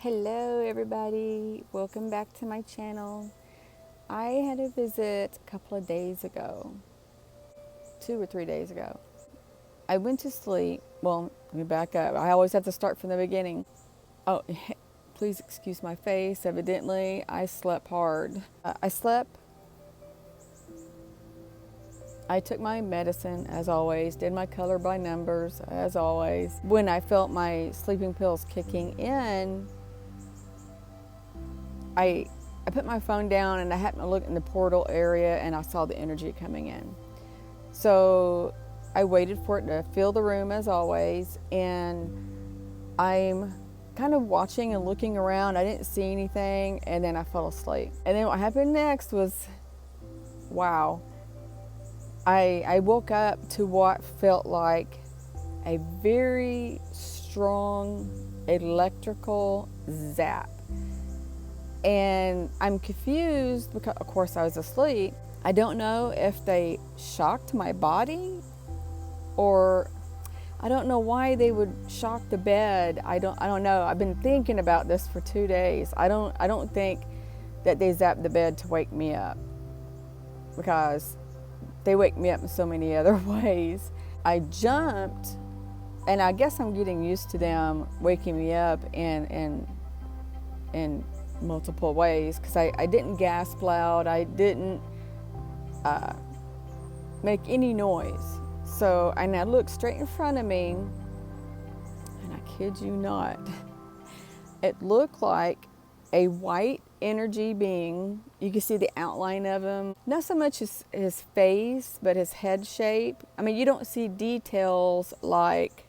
Hello everybody, welcome back to my channel. I had a visit a couple of days ago, 2 or 3 days ago. I went to sleep. Well, let me back up. I always have to start from the beginning. Oh, please excuse my face. Evidently, I slept hard. I took my medicine as always, did my color by numbers as always. When I felt my sleeping pills kicking in, I put my phone down and I happened to look in the portal area and I saw the energy coming in. So I waited for it to fill the room as always, and I'm kind of watching and looking around. I didn't see anything, and then I fell asleep. And then what happened next was, wow. I woke up to what felt like a very strong electrical zap. And I'm confused because, of course, I was asleep. I don't know if they shocked my body, or I don't know why they would shock the bed. I don't know. I've been thinking about this for 2 days. I don't think that they zapped the bed to wake me up, because they wake me up in so many other ways. I jumped, and I guess I'm getting used to them waking me up in multiple ways, because I didn't gasp loud. I didn't make any noise. So, and I looked straight in front of me, and I kid you not, it looked like a white energy being. You can see the outline of him. Not so much his face, but his head shape. I mean, you don't see details like,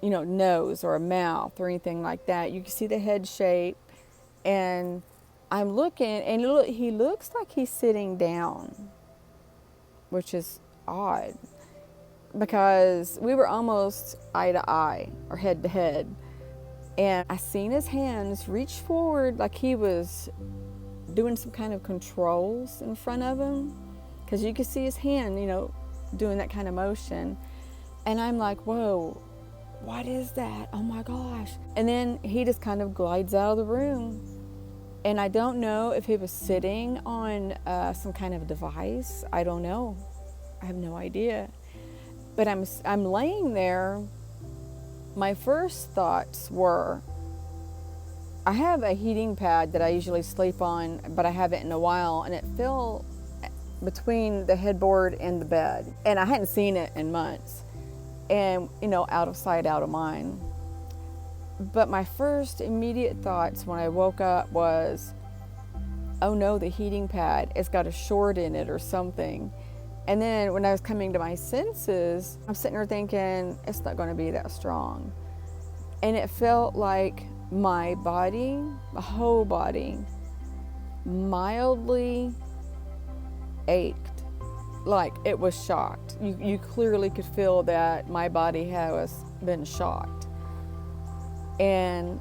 nose or a mouth or anything like that. You can see the head shape. And I'm looking, and he looks like he's sitting down, which is odd, because we were almost eye to eye or head to head. And I seen his hands reach forward like he was doing some kind of controls in front of him, because you could see his hand, doing that kind of motion. And I'm like, whoa, what is that? Oh my gosh. And then he just kind of glides out of the room. And I don't know if he was sitting on some kind of device. I don't know. I have no idea. But I'm laying there. My first thoughts were, I have a heating pad that I usually sleep on, but I haven't in a while, and it fell between the headboard and the bed. And I hadn't seen it in months. And, out of sight, out of mind. But my first immediate thoughts when I woke up was, oh no, the heating pad, it's got a short in it or something. And then when I was coming to my senses, I'm sitting there thinking, it's not going to be that strong. And it felt like my body, my whole body, mildly ached, like it was shocked. You clearly could feel that my body has been shocked. And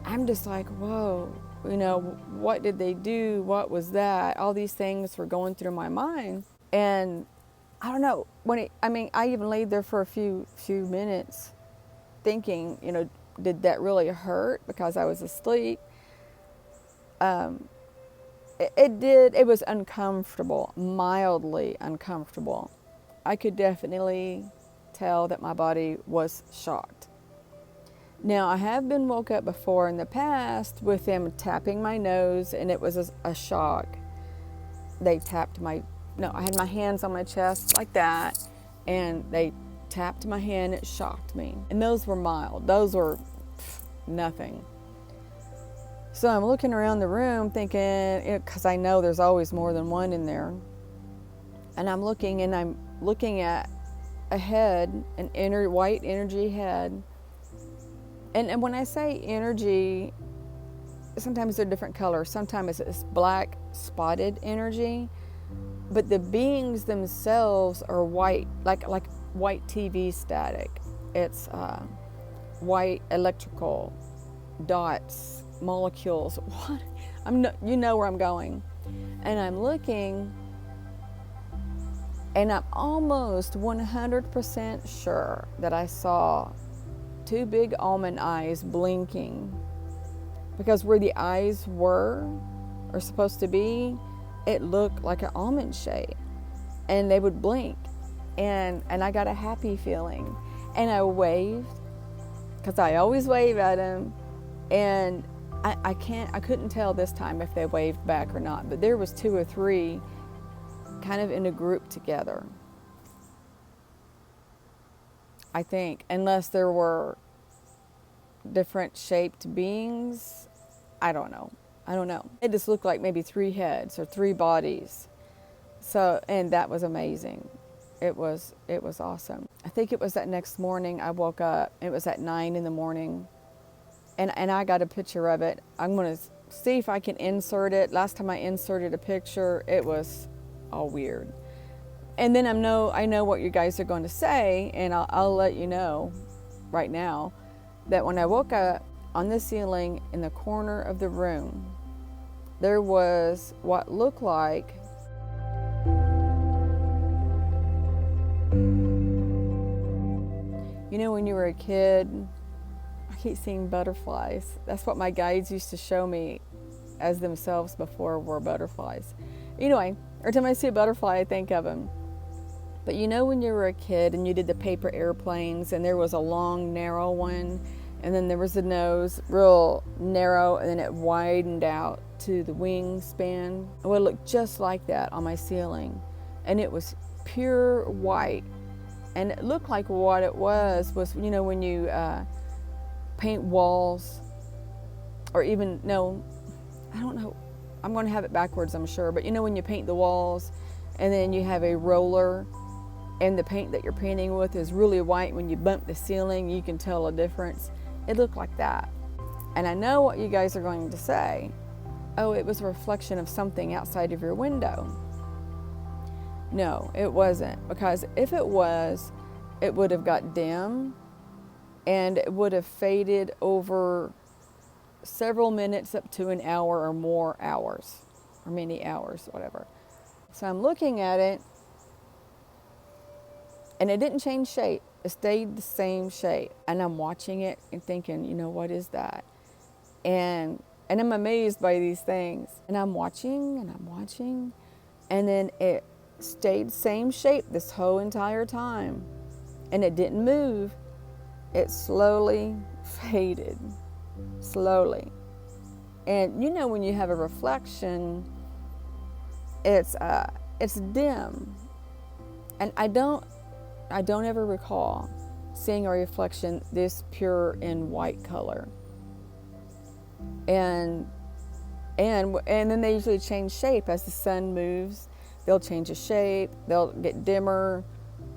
I'm just like, whoa, what did they do? What was that? All these things were going through my mind. And I don't know, I even laid there for a few minutes thinking, did that really hurt because I was asleep? It did. It was uncomfortable, mildly uncomfortable. I could definitely tell that my body was shocked. Now, I have been woke up before in the past with them tapping my nose, and it was a shock. They tapped I had my hands on my chest like that, and they tapped my hand. It shocked me. And those were mild. Those were nothing. So I'm looking around the room thinking, because I know there's always more than one in there. And I'm looking at a head, an white energy head. And when I say energy, sometimes they're different colors. Sometimes it's black spotted energy, but the beings themselves are white, like white TV static. It's white electrical dots, molecules. What? You know where I'm going. And I'm looking, and I'm almost 100% sure that I saw two big almond eyes blinking, because where the eyes were or supposed to be, it looked like an almond shape, and they would blink, and I got a happy feeling, and I waved, because I always wave at them, and I couldn't tell this time if they waved back or not, but there was 2 or 3 kind of in a group together, I think, unless there were different shaped beings. I don't know. It just looked like maybe 3 heads or 3 bodies. So, and that was amazing. It was awesome. I think it was that next morning I woke up. It was at 9 in the morning, and I got a picture of it. I'm going to see if I can insert it. Last time I inserted a picture, it was all weird. And then I know what you guys are going to say, and I'll let you know right now that when I woke up, on the ceiling in the corner of the room, there was what looked like when you were a kid, I keep seeing butterflies. That's what my guides used to show me as themselves before, were butterflies. Anyway, every time I see a butterfly, I think of them. But when you were a kid and you did the paper airplanes, and there was a long, narrow one, and then there was the nose, real narrow, and then it widened out to the wingspan. Well, it looked just like that on my ceiling. And it was pure white. And it looked like what it was when you paint walls, or even, no, I don't know, I'm going to have it backwards, I'm sure, but when you paint the walls and then you have a roller and the paint that you're painting with is really white, when you bump the ceiling, you can tell a difference. It looked like that. And I know what you guys are going to say. Oh, it was a reflection of something outside of your window. No, it wasn't, because if it was, it would have got dim and it would have faded over several minutes up to an hour or more hours, or many hours, whatever. So I'm looking at it, and it didn't change shape. It stayed the same shape. And I'm watching it and thinking, what is that? And I'm amazed by these things. And I'm watching, and then it stayed same shape this whole entire time. And it didn't move. It slowly faded. Slowly. And when you have a reflection, it's dim. And I don't ever recall seeing a reflection this pure in white color. And then they usually change shape as the sun moves. They'll change a shape, they'll get dimmer,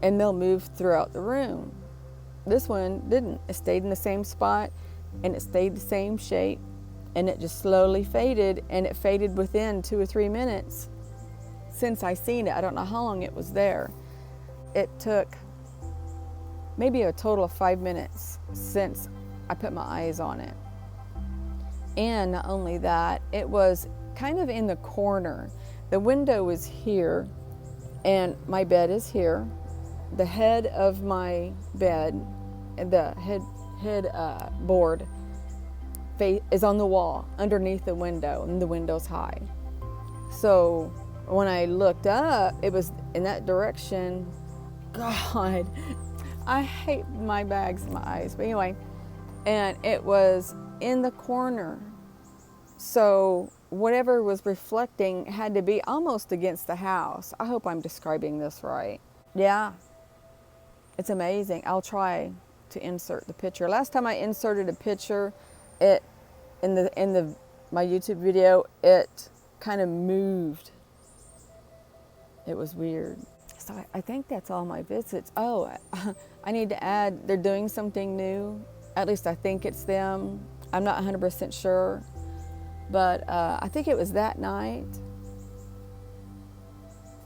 and they'll move throughout the room. This one didn't. It stayed in the same spot, and it stayed the same shape, and it just slowly faded, and it faded within 2 or 3 minutes since I seen it. I don't know how long it was there. It took maybe a total of 5 minutes since I put my eyes on it. And not only that, it was kind of in the corner. The window is here, and my bed is here. The head of my bed, the head board, is on the wall underneath the window, and the window's high. So when I looked up, it was in that direction. God, I hate my bags in my eyes. But anyway, and it was in the corner. So whatever was reflecting had to be almost against the house. I hope I'm describing this right. Yeah, it's amazing. I'll try to insert the picture. Last time I inserted a picture, my YouTube video, it kind of moved. It was weird. So I think that's all my visits. Oh, I need to add, they're doing something new. At least I think it's them. I'm not 100% sure. But I think it was that night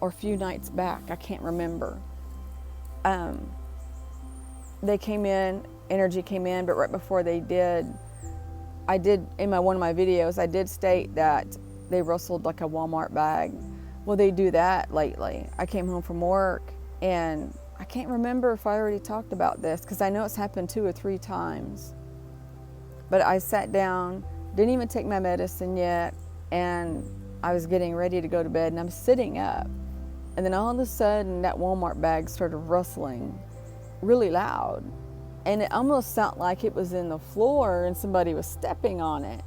or a few nights back. I can't remember. They came in, energy came in, but right before they did, I did, in one of my videos, I did state that they rustled like a Walmart bag. Well, they do that lately. I came home from work and I can't remember if I already talked about this because I know it's happened 2 or 3 times. But I sat down, didn't even take my medicine yet, and I was getting ready to go to bed, and I'm sitting up. And then all of a sudden, that Walmart bag started rustling really loud. And it almost sounded like it was in the floor and somebody was stepping on it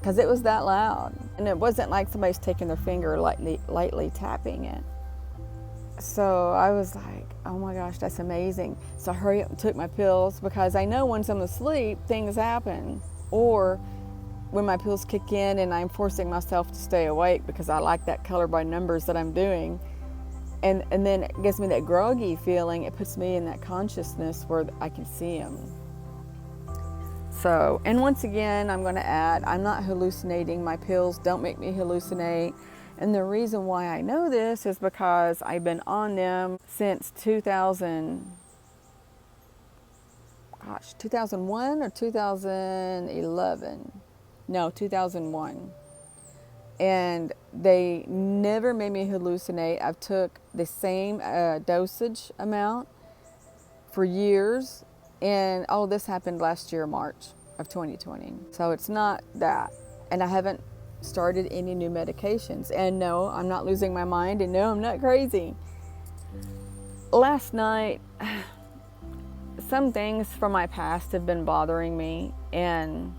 because it was that loud. And it wasn't like somebody's taking their finger lightly tapping it. So I was like, oh my gosh, that's amazing. So I hurried up and took my pills because I know once I'm asleep, things happen. Or when my pills kick in and I'm forcing myself to stay awake because I like that color by numbers that I'm doing. And then it gives me that groggy feeling. It puts me in that consciousness where I can see them. So, and once again, I'm going to add, I'm not hallucinating. My pills don't make me hallucinate. And the reason why I know this is because I've been on them since 2001 or 2011. No, 2001. And they never made me hallucinate. I've took the same dosage amount for years. And all this happened last year, March of 2020. So it's not that. And I haven't started any new medications. And no, I'm not losing my mind. And no, I'm not crazy. Last night, some things from my past have been bothering me. And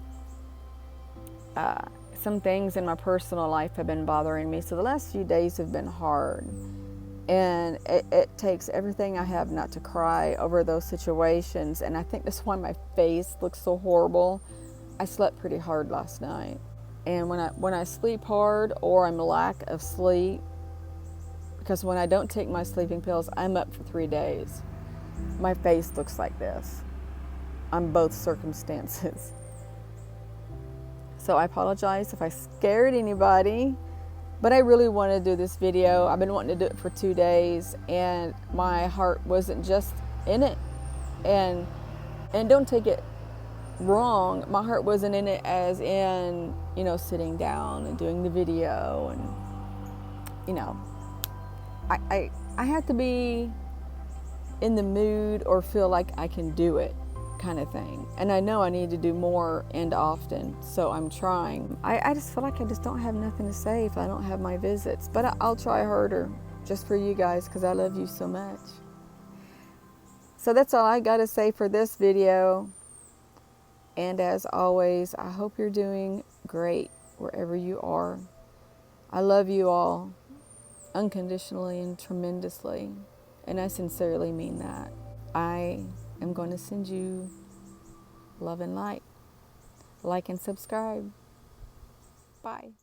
some things in my personal life have been bothering me. So the last few days have been hard. And it takes everything I have not to cry over those situations. And I think that's why my face looks so horrible. I slept pretty hard last night. And when I sleep hard or I'm lack of sleep, because when I don't take my sleeping pills, I'm up for 3 days. My face looks like this on both circumstances. So I apologize if I scared anybody, but I really want to do this video. I've been wanting to do it for 2 days, and my heart wasn't just in it. And don't take it wrong, my heart wasn't in it as in, you know, sitting down and doing the video. And, you know, I have to be in the mood or feel like I can do it, kind of thing. And I know I need to do more and often, so I'm trying. I just feel like I just don't have nothing to say if I don't have my visits, but I'll try harder just for you guys because I love you so much. So that's all I got to say for this video. And as always, I hope you're doing great wherever you are. I love you all unconditionally and tremendously, and I sincerely mean that. I am going to send you love and light. Like and subscribe. Bye.